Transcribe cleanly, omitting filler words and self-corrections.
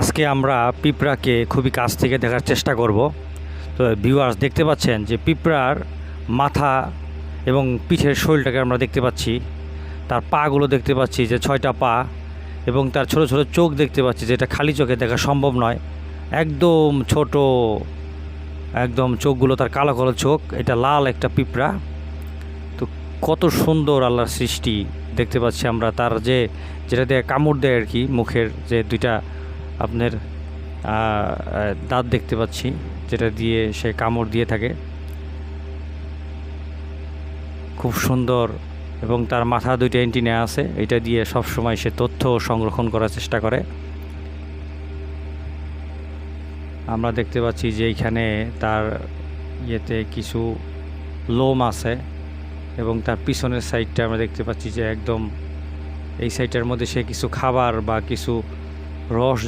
আজকে আমরা পিঁপড়াকে খুবই কাছ থেকে দেখার চেষ্টা করব। তো ভিউয়ার্স দেখতে পাচ্ছেন যে পিঁপড়ার মাথা এবং পিঠের শরীরটাকে আমরা দেখতে পাচ্ছি, তার পাগুলো দেখতে পাচ্ছি যে 6টা পা, এবং তার ছোট ছোট চোখ দেখতে পাচ্ছি, যেটা খালি চোখে দেখা সম্ভব নয়। একদম ছোট, একদম চোখগুলো তার কালো কালো চোখ। এটা লাল একটা পিঁপড়া। তো কত সুন্দর আল্লাহর সৃষ্টি দেখতে পাচ্ছি আমরা। তার যেটা দিয়ে কামড় দেয় আর কি, মুখের যে দুইটা আপনার দাঁত দেখতে পাচ্ছি, যেটা দিয়ে সে কামড় দিয়ে থাকে। খুব সুন্দর। এবং তার মাথা দুইটা অ্যান্টিনা আছে, এটা দিয়ে সবসময় সে তথ্য সংরক্ষণ করার চেষ্টা করে। আমরা দেখতে পাচ্ছি যে এইখানে তার ইয়েতে কিছু লোম আছে, এবং তার পিছনের সাইডটা আমরা দেখতে পাচ্ছি যে একদম এই সাইডটার মধ্যে সে কিছু খাবার বা কিছু রস